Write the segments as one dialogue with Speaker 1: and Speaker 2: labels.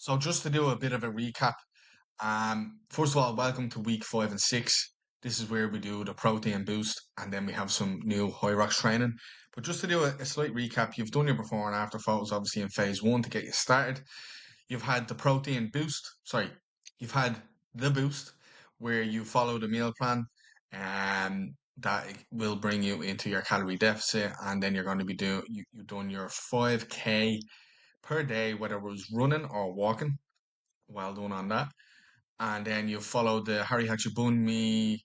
Speaker 1: So just to do a bit of a recap, first of all, welcome to week 5 and 6. This is where we do the protein boost, and then we have some new high rocks training. But just to do a slight recap, you've done your before and after photos, obviously in phase one to get you started. You've had the protein boost. Sorry, you've had the boost where you follow the meal plan, that will bring you into your calorie deficit, and then you're going to be doing you've done your 5K per day, whether it was running or walking. Well done on that. And then you follow the Harry Hachibunmi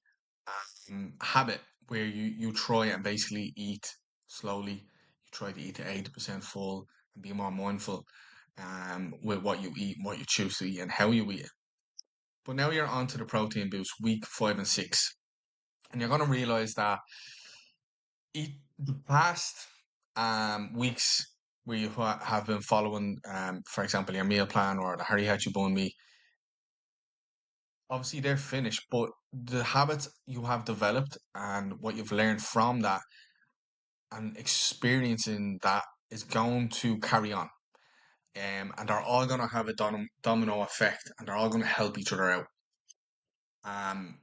Speaker 1: habit where you try and basically eat slowly. You try to eat to 80% full and be more mindful with what you eat, what you choose to eat, and how you eat it. But now you're on to the protein boost, week 5 and 6. And you're going to realize that eat the past weeks where you have been following, for example, your meal plan or the Harry Hachibunmi, obviously they're finished, but the habits you have developed and what you've learned from that and experiencing that is going to carry on. And they're all going to have a domino effect, and they're all going to help each other out. Um,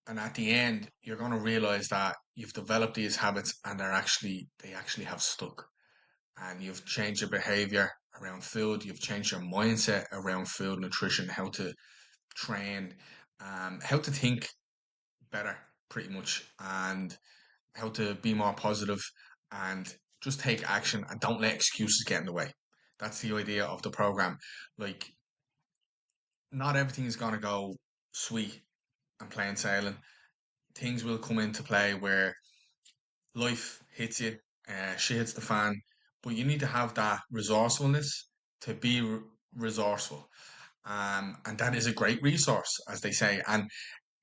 Speaker 1: and at the end, you're going to realize that you've developed these habits and they actually have stuck. And you've changed your behavior around food, you've changed your mindset around food, nutrition, how to train, how to think better, pretty much, and how to be more positive and just take action and don't let excuses get in the way. That's the idea of the program. Like, not everything is going to go sweet and plain sailing. Things will come into play where life hits you, shit hits the fan, but you need to have that resourcefulness to be resourceful. And that is a great resource, as they say. And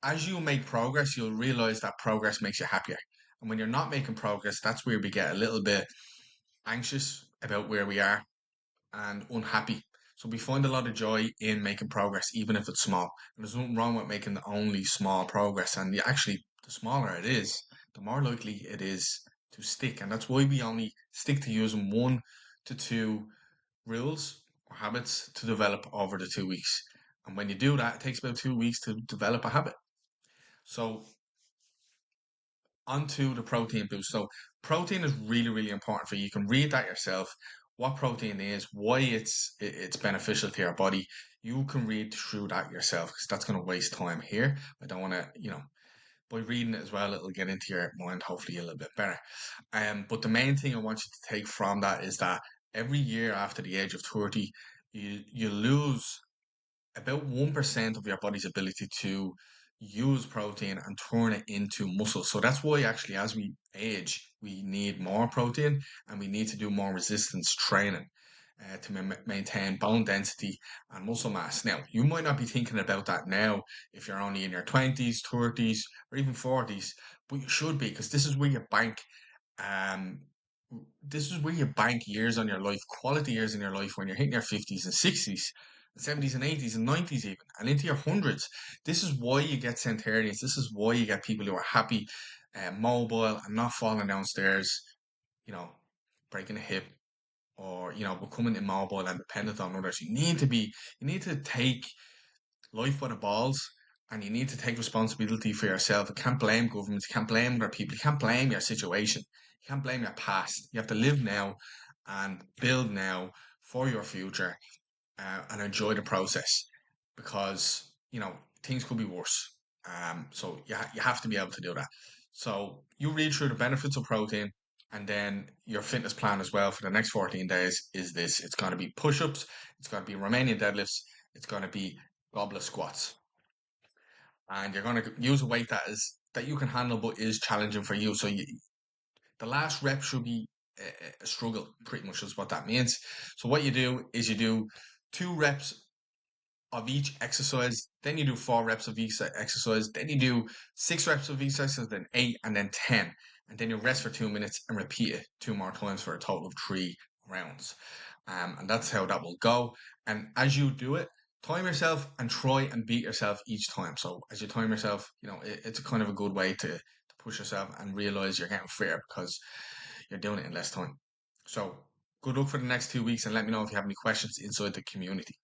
Speaker 1: as you make progress, you'll realize that progress makes you happier. And when you're not making progress, that's where we get a little bit anxious about where we are and unhappy. So we find a lot of joy in making progress, even if it's small. And there's nothing wrong with making only small progress. And actually, the smaller it is, the more likely it is to stick. And that's why we only stick to using 1 to 2 rules or habits to develop over the 2 weeks. And when you do that, it takes about 2 weeks to develop a habit. So onto the protein boost. So protein is really, really important for you. You can read that yourself, what protein is, why it's beneficial to your body. You can read through that yourself because that's going to waste time here. I don't want to, by reading it as well, it'll get into your mind hopefully a little bit better. But the main thing I want you to take from that is that every year after the age of 30, you lose about 1% of your body's ability to use protein and turn it into muscle. So that's why actually as we age, we need more protein and we need to do more resistance training to maintain bone density and muscle mass. Now, you might not be thinking about that now if you're only in your 20s, 30s, or even 40s, but you should be because this is where you bank um this is where you bank years on your life, quality years in your life when you're hitting your 50s and 60s, 70s and 80s and 90s even, and into your hundreds. This is why you get centenarians. This is why you get people who are happy, mobile, and not falling downstairs, you know, breaking a hip or, becoming immobile and dependent on others. You need to take life by the balls and you need to take responsibility for yourself. You can't blame governments, you can't blame other people, you can't blame your situation, you can't blame your past. You have to live now and build now for your future, and enjoy the process because, things could be worse. So you have to be able to do that. So you read through the benefits of protein, and then your fitness plan as well for the next 14 days is this. It's going to be push-ups, it's going to be Romanian deadlifts, it's going to be goblet squats, and you're going to use a weight that you can handle but is challenging for you. So the last rep should be a struggle, pretty much is what that means. So what you do is you do 2 reps of each exercise, then you do 4 reps of each exercise, then you do 6 reps of each exercise, then 8, and then 10. And then you rest for 2 minutes and repeat it 2 more times for a total of 3 rounds. And that's how that will go. And as you do it, time yourself and try and beat yourself each time. So as you time yourself, it's a kind of a good way to push yourself and realize you're getting fitter because you're doing it in less time. So good luck for the next 2 weeks and let me know if you have any questions inside the community.